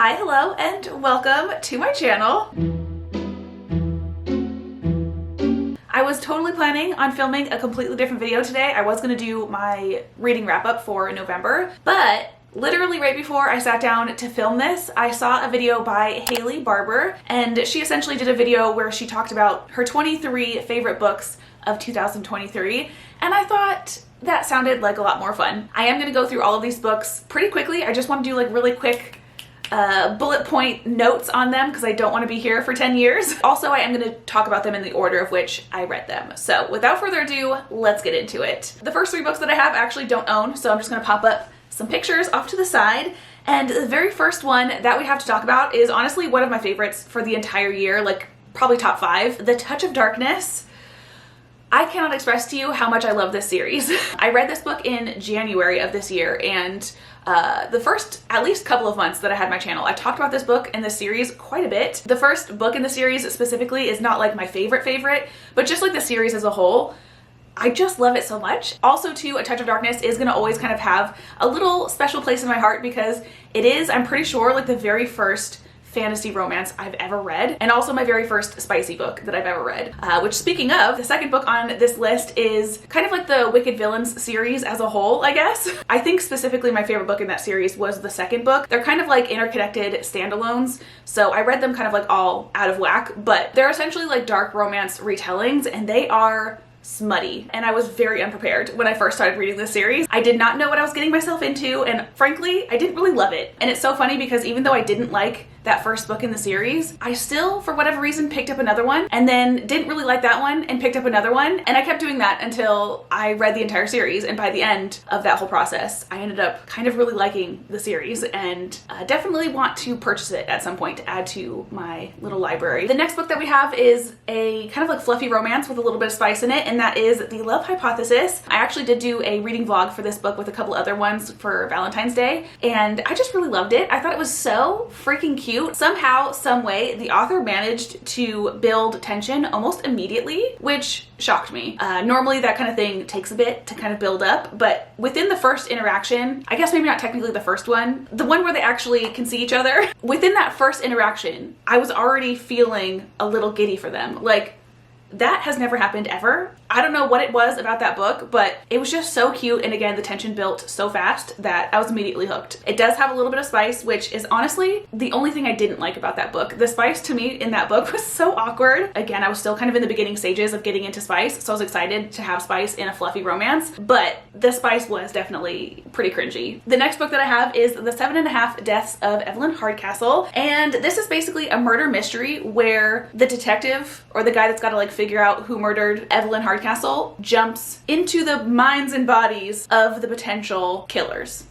Hi, hello, and welcome to my channel. I was totally planning on filming a completely different video today. I was gonna do my reading wrap up for November, but literally right before I sat down to film this, I saw a video by Haley Barber, and she essentially did a video where she talked about her 23 favorite books of 2023, and I thought that sounded like a lot more fun. I am gonna go through all of these books pretty quickly. I just want to do like really quick bullet point notes on them because I don't want to be here for 10 years. Also, I am going to talk about them in the order of which I read them. So without further ado, let's get into it. The first three books that I have actually don't own, so I'm just going to pop up some pictures off to the side. And the very first one that we have to talk about is honestly one of my favorites for the entire year, like probably top 5, The Touch of Darkness. I cannot express to you how much I love this series. I read this book in January of this year, and the first at least couple of months that I had my channel, I talked about this book and this series quite a bit. The first book in the series specifically is not like my favorite, but just like the series as a whole, I just love it so much. Also too, A Touch of Darkness is gonna always kind of have a little special place in my heart because it is, I'm pretty sure, like the very first fantasy romance I've ever read, and also my very first spicy book that I've ever read. Which, speaking of, the second book on this list is kind of like the Wicked Villains series as a whole, I guess. I think specifically my favorite book in that series was the second book. They're kind of like interconnected standalones, so I read them kind of like all out of whack, but they're essentially like dark romance retellings, and they are smutty, and I was very unprepared when I first started reading this series. I did not know what I was getting myself into, and frankly, I didn't really love it. And it's so funny because even though I didn't like that first book in the series, I still, for whatever reason, picked up another one, and then didn't really like that one and picked up another one, and I kept doing that until I read the entire series. And by the end of that whole process, I ended up kind of really liking the series, and definitely want to purchase it at some point to add to my little library. The next book that we have is a kind of like fluffy romance with a little bit of spice in it, and that is The Love Hypothesis. I actually did do a reading vlog for this book with a couple other ones for Valentine's Day, and I just really loved it. I thought it was so freaking cute. Somehow, some way, the author managed to build tension almost immediately, which shocked me. Normally that kind of thing takes a bit to kind of build up, but within the first interaction, I guess maybe not technically the first one, the one where they actually can see each other, within that first interaction, I was already feeling a little giddy for them. Like, that has never happened ever. I don't know what it was about that book, but it was just so cute, and again, the tension built so fast that I was immediately hooked. It does have a little bit of spice, which is honestly the only thing I didn't like about that book. The spice to me in that book was so awkward. Again, I was still kind of in the beginning stages of getting into spice, so I was excited to have spice in a fluffy romance, but the spice was definitely pretty cringy. The next book that I have is The 7.5 Deaths of Evelyn Hardcastle, and this is basically a murder mystery where the detective, or the guy that's got to like figure out who murdered Evelyn Hardcastle, jumps into the minds and bodies of the potential killers.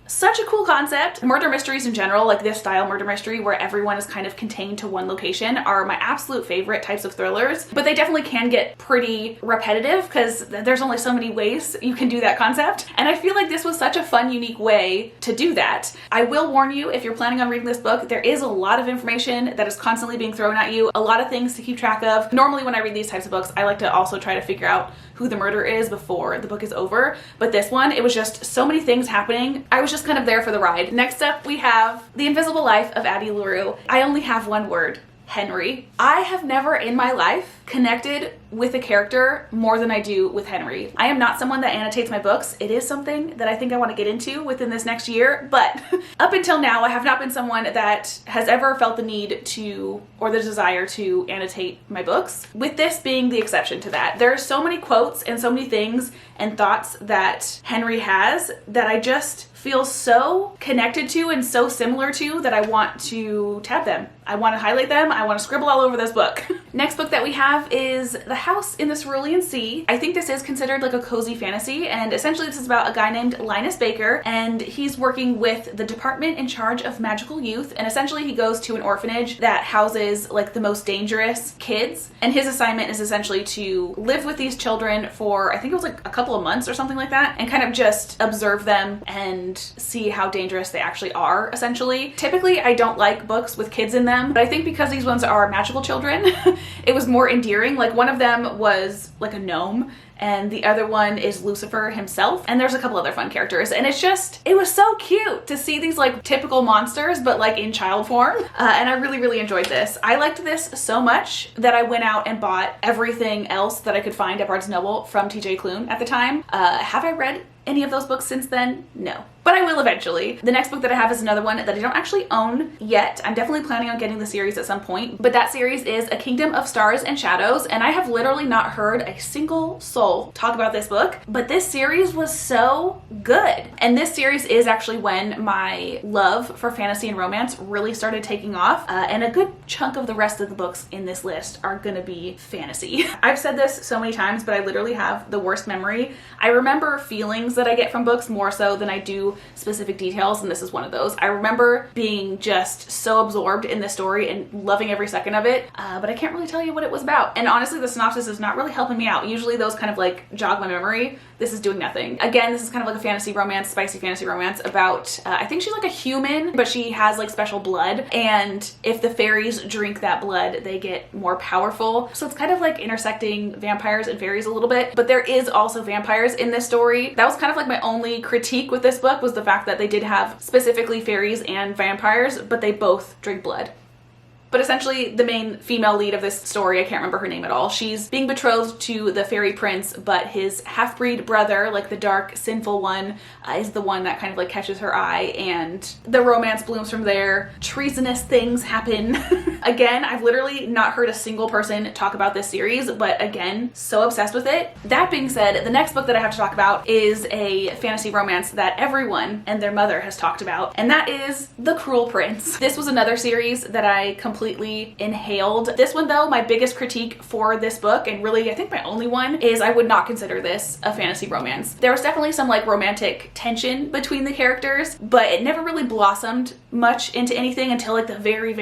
Such a cool concept. Murder mysteries in general, like this style murder mystery where everyone is kind of contained to one location, are my absolute favorite types of thrillers, but they definitely can get pretty repetitive because there's only so many ways you can do that concept, and I feel like this was such a fun, unique way to do that. I will warn you, if you're planning on reading this book, there is a lot of information that is constantly being thrown at you, a lot of things to keep track of. Normally when I read these types of books, I like to also try to figure out who the murderer is before the book is over, but this one, it was just so many things happening. I was just kind of there for the ride. Next up, we have The Invisible Life of Addie LaRue. I only have one word: Henry. I have never in my life connected with a character more than I do with Henry. I am not someone that annotates my books. It is something that I think I want to get into within this next year, but up until now, I have not been someone that has ever felt the need to, or the desire to, annotate my books, with this being the exception to that. There are so many quotes and so many things and thoughts that Henry has that I just feel so connected to and so similar to that I want to tab them. I want to highlight them. I want to scribble all over this book. Next book that we have is The House in the Cerulean Sea. I think this is considered like a cozy fantasy, and essentially this is about a guy named Linus Baker, and he's working with the department in charge of magical youth, and essentially he goes to an orphanage that houses like the most dangerous kids, and his assignment is essentially to live with these children for, I think it was like a couple of months or something like that, and kind of just observe them and see how dangerous they actually are, essentially. Typically, I don't like books with kids in them, but I think because these ones are magical children, it was more endearing. Like, one of them them was like a gnome, and the other one is Lucifer himself, and there's a couple other fun characters, and it was so cute to see these like typical monsters but like in child form, and I really enjoyed this. I liked this so much that I went out and bought everything else that I could find at Barnes & Noble from TJ Klune at the time. Have I read any of those books since then? No. But I will eventually. The next book that I have is another one that I don't actually own yet. I'm definitely planning on getting the series at some point, but that series is A Kingdom of Stars and Shadows, and I have literally not heard a single soul talk about this book, but this series was so good. And this series is actually when my love for fantasy and romance really started taking off, and a good chunk of the rest of the books in this list are gonna be fantasy. I've said this so many times, but I literally have the worst memory. I remember feelings that I get from books more so than I do specific details, and this is one of those. I remember being just so absorbed in this story and loving every second of it, but I can't really tell you what it was about. And honestly, the synopsis is not really helping me out. Usually those kind of like jog my memory. This is doing nothing. Again, this is kind of like a fantasy romance, spicy fantasy romance about, I think she's like a human, but she has like special blood, and if the fairies drink that blood, they get more powerful. So it's kind of like intersecting vampires and fairies a little bit, but there is also vampires in this story. That was kind of like my only critique with this book, was the fact that they did have specifically fairies and vampires, but they both drink blood. But essentially the main female lead of this story, I can't remember her name at all, she's being betrothed to the fairy prince, but his half-breed brother, like the dark, sinful one, is the one that kind of like catches her eye, and the romance blooms from there. Treasonous things happen. Again, I've literally not heard a single person talk about this series, but again, so obsessed with it. That being said, the next book that I have to talk about is a fantasy romance that everyone and their mother has talked about, and that is The Cruel Prince. This was another series that I completely inhaled. This one though, my biggest critique for this book, and really I think my only one, is I would not consider this a fantasy romance. There was definitely some like romantic tension between the characters, but it never really blossomed much into anything until like the very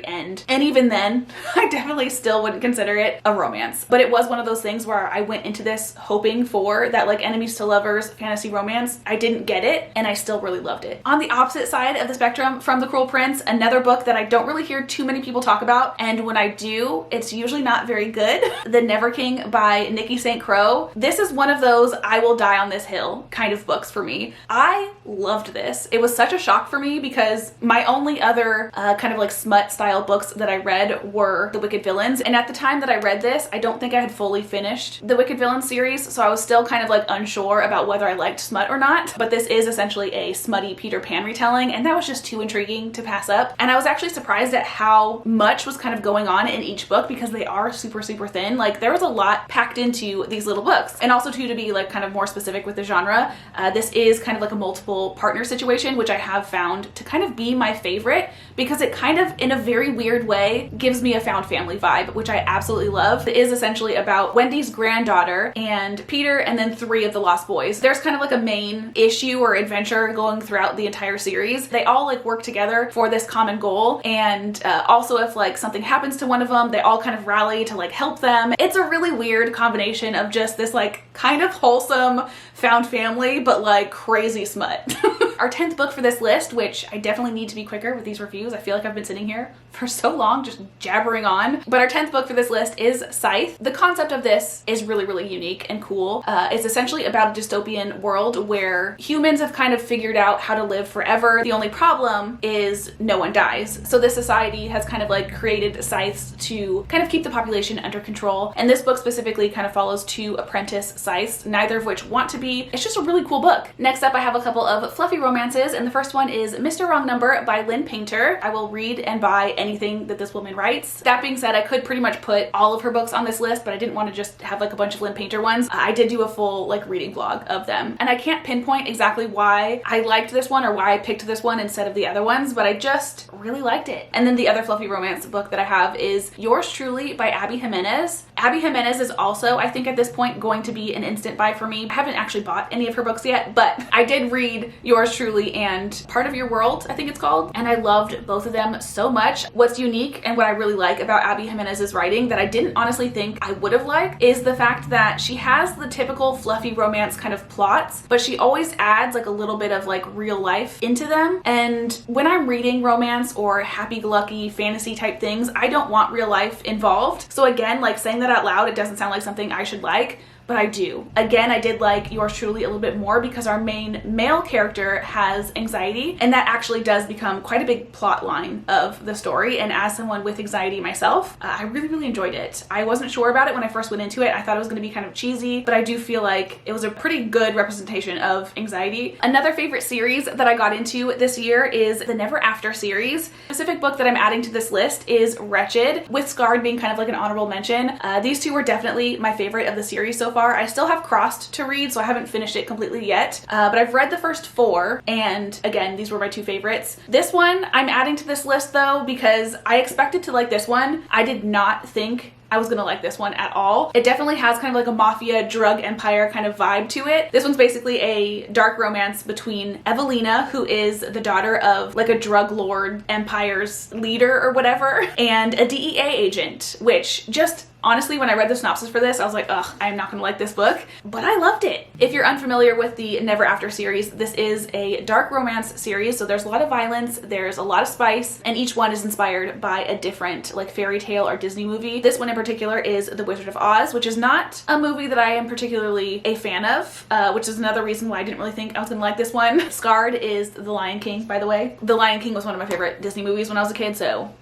end. And even then, I definitely still wouldn't consider it a romance. But it was one of those things where I went into this hoping for that like enemies to lovers fantasy romance. I didn't get it, and I still really loved it. On the opposite side of the spectrum from The Cruel Prince, another book that I don't really hear too many people talk about, and when I do, it's usually not very good. The Never King by Nikki St. Crow. This is one of those I will die on this hill kind of books for me. I loved this. It was such a shock for me because my only other kind of like smut style books that I read were The Wicked Villains, and at the time that I read this, I don't think I had fully finished the Wicked Villains series, so I was still kind of like unsure about whether I liked smut or not. But this is essentially a smutty Peter Pan retelling, and that was just too intriguing to pass up. And I was actually surprised at how much was kind of going on in each book, because they are super thin. Like there was a lot packed into these little books. And also too, to be like kind of more specific with the genre, this is kind of like a multiple partner situation, which I have found to kind of be my favorite, because it kind of in a very weird way gives me a found family vibe, which I absolutely love. It is essentially about Wendy's granddaughter and Peter, and then 3 of the Lost Boys. There's kind of like a main issue or adventure going throughout the entire series. They all like work together for this common goal, and also if like something happens to one of them, they all kind of rally to like help them. It's a really weird combination of just this like kind of wholesome found family, but like crazy smut. Our 10th book for this list, which I definitely need to be quicker with these reviews. I feel like I've been sitting here for so long just jabbering on. But our 10th book for this list is Scythe. The concept of this is really unique and cool. It's essentially about a dystopian world where humans have kind of figured out how to live forever. The only problem is no one dies. So this society has kind of like created scythes to kind of keep the population under control. And this book specifically kind of follows 2 apprentice scythes, neither of which want to be. It's just a really cool book. Next up, I have a couple of fluffy romances, and the first one is Mr. Wrong Number by Lynn Painter. I will read and buy anything that this woman writes. That being said, I could pretty much put all of her books on this list, but I didn't want to just have like a bunch of Lynn Painter ones. I did do a full like reading vlog of them, and I can't pinpoint exactly why I liked this one or why I picked this one instead of the other ones, but I just really liked it. And then the other fluffy romance book that I have is Yours Truly by Abby Jimenez. Abby Jimenez is also, I think at this point, going to be an instant buy for me. I haven't actually bought any of her books yet, but I did read Yours Truly and Part of Your World, I think it's called, and I loved both of them so much. What's unique and what I really like about Abby Jimenez's writing that I didn't honestly think I would have liked is the fact that she has the typical fluffy romance kind of plots, but she always adds like a little bit of like real life into them. And when I'm reading romance or happy-go-lucky fantasy type things, I don't want real life involved. So again, like saying that that out loud, it doesn't sound like something I should like, but I do. Again, I did like Yours Truly a little bit more because our main male character has anxiety, and that actually does become quite a big plot line of the story. And as someone with anxiety myself, I really, really enjoyed it. I wasn't sure about it when I first went into it. I thought it was going to be kind of cheesy, but I do feel like it was a pretty good representation of anxiety. Another favorite series that I got into this year is the Never After series. The specific book that I'm adding to this list is Wretched, with Scarred being kind of like an honorable mention. These two were definitely my favorite of the series so far. I still have Crossed to read, so I haven't finished it completely yet, but I've read the first 4, and again, these were my 2 favorites. This one I'm adding to this list though because I expected to like this one. I did not think I was gonna like this one at all. It definitely has kind of like a mafia drug empire kind of vibe to it. This one's basically a dark romance between Evelina, who is the daughter of like a drug lord empire's leader or whatever, and a DEA agent, which just honestly, when I read the synopsis for this, I was like, ugh, I'm not gonna like this book, but I loved it. If you're unfamiliar with the Never After series, this is a dark romance series, so there's a lot of violence, there's a lot of spice, and each one is inspired by a different like fairy tale or Disney movie. This one in particular is The Wizard of Oz, which is not a movie that I am particularly a fan of, which is another reason why I didn't really think I was gonna like this one. Scarred is The Lion King, by the way. The Lion King was one of my favorite Disney movies when I was a kid, so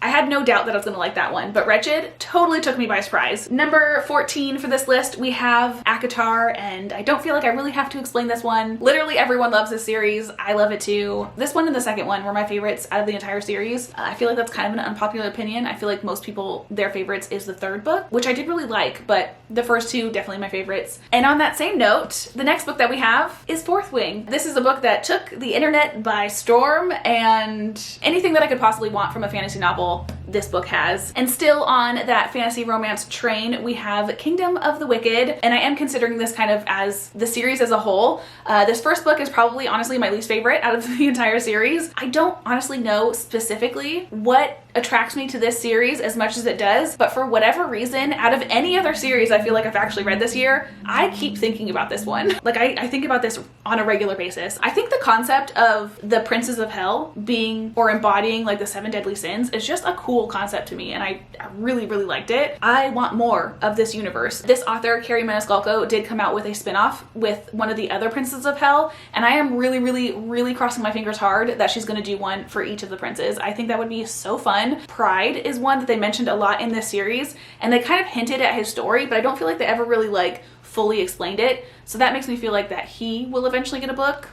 I had no doubt that I was gonna like that one, but Wretched totally took me by surprise. Number 14 for this list, we have ACOTAR, and I don't feel like I really have to explain this one. Literally everyone loves this series. I love it too. This one and the second one were my favorites out of the entire series. I feel like that's kind of an unpopular opinion. I feel like most people, their favorites is the third book, which I did really like, but the first 2 definitely my favorites. And on that same note, the next book that we have is Fourth Wing. This is a book that took the internet by storm, and anything that I could possibly want from a fantasy novel this book has. And still on that fantasy romance train, we have Kingdom of the Wicked, and I am considering this kind of as the series as a whole. This first book is probably honestly my least favorite out of the entire series. I don't honestly know specifically what attracts me to this series as much as it does, but for whatever reason, out of any other series I feel like I've actually read this year, I keep thinking about this one. Like I think about this on a regular basis. I think the concept of the princes of hell being or embodying like the 7 deadly sins is just a cool concept to me, and I really, really liked it. I want more of this universe. This author, Carrie Maniscalco, did come out with a spin-off with one of the other princes of hell, and I am really, really, really crossing my fingers hard that she's gonna do one for each of the princes. I think that would be so fun. Pride is one that they mentioned a lot in this series, and they kind of hinted at his story, but I don't feel like they ever really like fully explained it, so that makes me feel like that he will eventually get a book.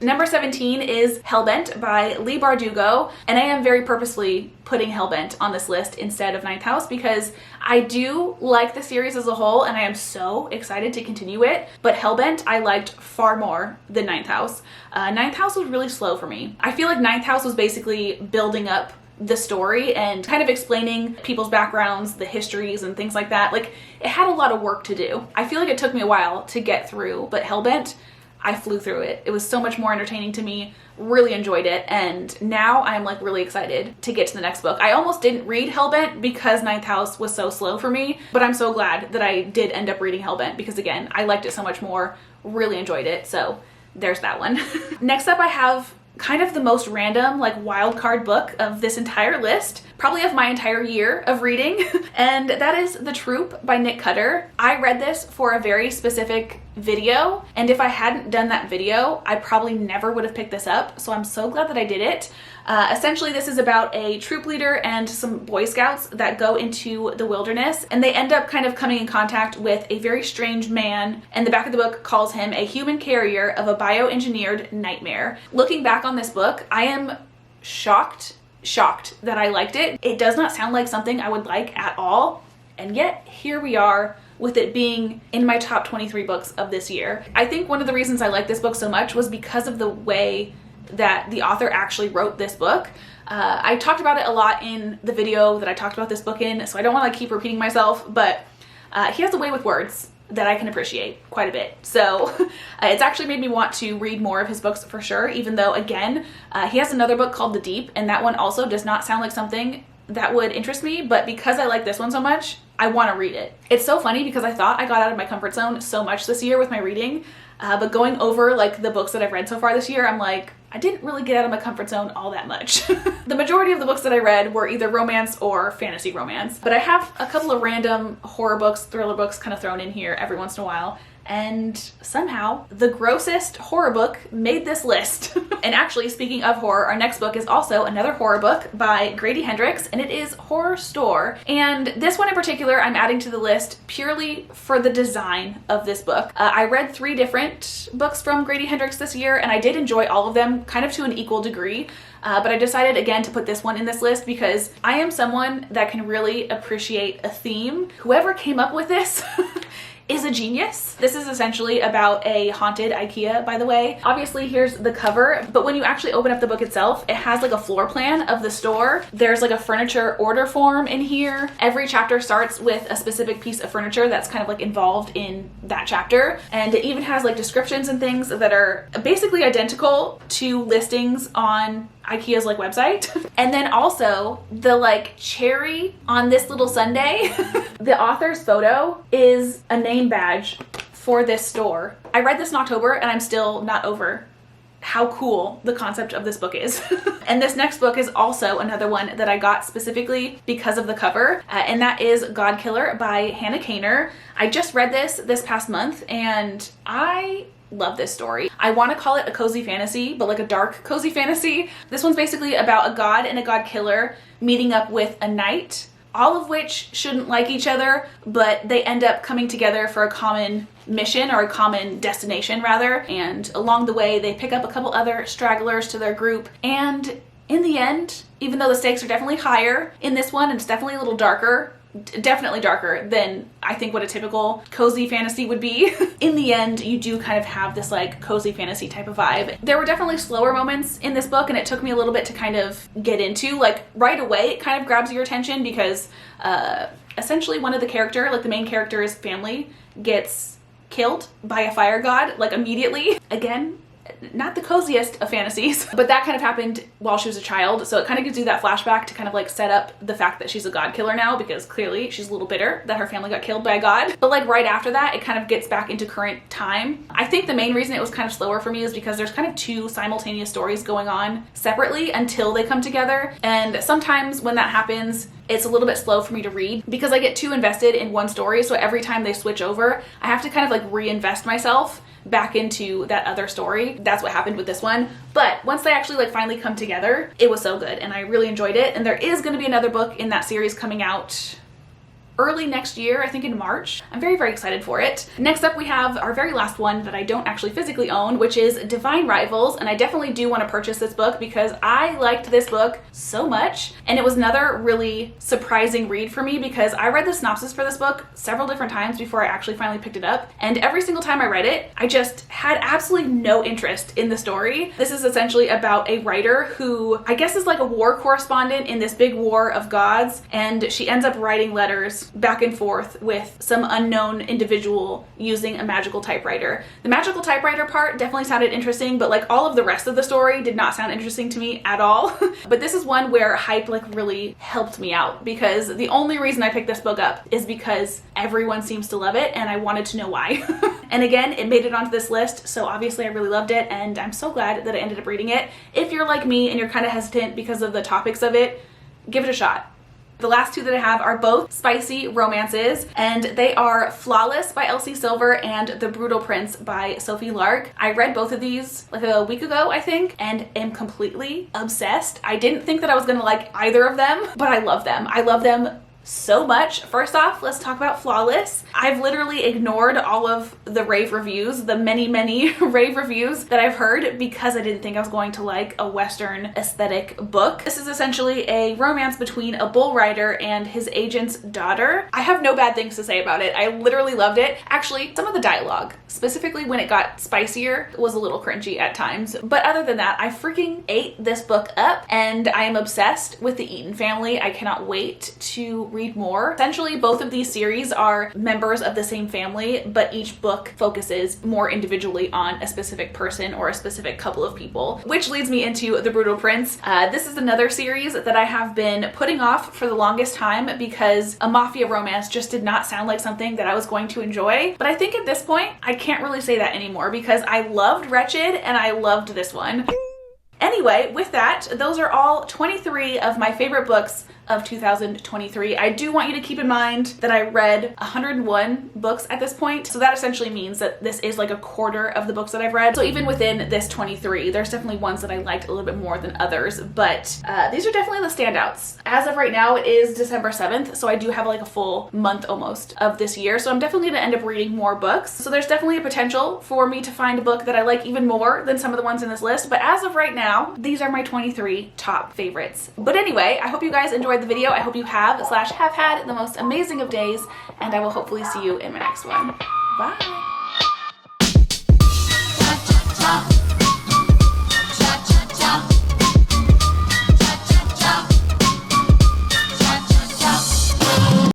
Number 17 is Hellbent by Leigh Bardugo, and I am very purposely putting Hellbent on this list instead of Ninth House because I do like the series as a whole and I am so excited to continue it, but Hellbent I liked far more than Ninth House. Ninth House was really slow for me. I feel like Ninth House was basically building up the story and kind of explaining people's backgrounds, the histories and things like that. Like, it had a lot of work to do. I feel like it took me a while to get through, but Hellbent, I flew through it. It was so much more entertaining to me, really enjoyed it, and now I'm like really excited to get to the next book. I almost didn't read Hellbent because Ninth House was so slow for me, but I'm so glad that I did end up reading Hellbent because again, I liked it so much more, really enjoyed it, so there's that one. Next up I have kind of the most random, like wild card book of this entire list, probably of my entire year of reading, and that is The Troop by Nick Cutter. I read this for a very specific video, and if I hadn't done that video, I probably never would have picked this up, so I'm so glad that I did it. Essentially, this is about a troop leader and some Boy Scouts that go into the wilderness, and they end up kind of coming in contact with a very strange man, and the back of the book calls him a human carrier of a bioengineered nightmare. Looking back on this book, I am shocked that I liked it. It does not sound like something I would like at all, and yet here we are with it being in my top 23 books of this year. I think one of the reasons I like this book so much was because of the way that the author actually wrote this book. I talked about it a lot in the video that I talked about this book in, so I don't want to keep repeating myself, but he has a way with words that I can appreciate quite a bit. So it's actually made me want to read more of his books for sure, even though again, he has another book called The Deep, and that one also does not sound like something that would interest me, but because I like this one so much, I want to read it. It's so funny because I thought I got out of my comfort zone so much this year with my reading, but going over like the books that I've read so far this year, I'm like, I didn't really get out of my comfort zone all that much. The majority of the books that I read were either romance or fantasy romance, but I have a couple of random horror books, thriller books kind of thrown in here every once in a while. And somehow the grossest horror book made this list. And actually, speaking of horror, our next book is also another horror book by Grady Hendrix, and it is Horror Store. And this one in particular I'm adding to the list purely for the design of this book. I read 3 different books from Grady Hendrix this year, and I did enjoy all of them kind of to an equal degree. But I decided again to put this one in this list because I am someone that can really appreciate a theme. Whoever came up with this is a genius. This is essentially about a haunted IKEA, by the way. Obviously, here's the cover, but when you actually open up the book itself, it has like a floor plan of the store. There's like a furniture order form in here. Every chapter starts with a specific piece of furniture that's kind of like involved in that chapter. And it even has like descriptions and things that are basically identical to listings on IKEA's like website. And then also the like cherry on this little sundae, the author's photo is a name badge for this store. I read this in October and I'm still not over how cool the concept of this book is. And this next book is also another one that I got specifically because of the cover, and that is God Killer by Hannah Kaner. I just read this past month and I love this story. I want to call it a cozy fantasy, but like a dark cozy fantasy. This one's basically about a god and a god killer meeting up with a knight, all of which shouldn't like each other, but they end up coming together for a common mission, or a common destination rather. And along the way, they pick up a couple other stragglers to their group. And in the end, even though the stakes are definitely higher in this one, and it's definitely a little darker, definitely darker than I think what a typical cozy fantasy would be. In the end, you do kind of have this like cozy fantasy type of vibe. There were definitely slower moments in this book, and it took me a little bit to kind of get into. Like right away, it kind of grabs your attention because essentially one of the character, like the main character's family, gets killed by a fire god like immediately. Again, not the coziest of fantasies, but that kind of happened while she was a child. So it kind of gives you that flashback to kind of like set up the fact that she's a god killer now, because clearly she's a little bitter that her family got killed by a god. But like right after that, it kind of gets back into current time. I think the main reason it was kind of slower for me is because there's kind of 2 simultaneous stories going on separately until they come together. And sometimes when that happens, it's a little bit slow for me to read because I get too invested in one story. So every time they switch over, I have to kind of like reinvest myself back into that other story. That's what happened with this one. But once they actually like finally come together, it was so good and I really enjoyed it. And there is going to be another book in that series coming out early next year, I think in March. I'm very, very excited for it. Next up, we have our very last one that I don't actually physically own, which is Divine Rivals. And I definitely do want to purchase this book because I liked this book so much. And it was another really surprising read for me because I read the synopsis for this book several different times before I actually finally picked it up. And every single time I read it, I just had absolutely no interest in the story. This is essentially about a writer who I guess is like a war correspondent in this big war of gods. And she ends up writing letters back and forth with some unknown individual using a magical typewriter. The magical typewriter part definitely sounded interesting, but like all of the rest of the story did not sound interesting to me at all. But this is one where hype like really helped me out because the only reason I picked this book up is because everyone seems to love it and I wanted to know why. And again, it made it onto this list, so obviously I really loved it and I'm so glad that I ended up reading it. If you're like me and you're kind of hesitant because of the topics of it, give it a shot. The last 2 that I have are both spicy romances, and they are Flawless by Elsie Silver and The Brutal Prince by Sophie Lark. I read both of these like a week ago, I think, and am completely obsessed. I didn't think that I was gonna like either of them, but I love them. I love them so much. First off, let's talk about Flawless. I've literally ignored all of the rave reviews, the many rave reviews that I've heard because I didn't think I was going to like a Western aesthetic book. This is essentially a romance between a bull rider and his agent's daughter. I have no bad things to say about it. I literally loved it. Actually, some of the dialogue, specifically when it got spicier, was a little cringy at times. But other than that, I freaking ate this book up and I am obsessed with the Eaton family. I cannot wait to read more. Essentially, both of these series are members of the same family, but each book focuses more individually on a specific person or a specific couple of people, which leads me into The Brutal Prince. This is another series that I have been putting off for the longest time because a mafia romance just did not sound like something that I was going to enjoy. But I think at this point, I can't really say that anymore because I loved Wretched and I loved this one. Anyway, with that, those are all 23 of my favorite books of 2023. I do want you to keep in mind that I read 101 books at this point, so that essentially means that this is like a quarter of the books that I've read. So even within this 23, there's definitely ones that I liked a little bit more than others, but these are definitely the standouts. As of right now, it is December 7th, so I do have like a full month almost of this year, so I'm definitely gonna end up reading more books. So there's definitely a potential for me to find a book that I like even more than some of the ones in this list, but as of right now, these are my 23 top favorites. But anyway, I hope you guys enjoyed the video. I hope you have / have had the most amazing of days, and I will hopefully see you in my next one. Bye!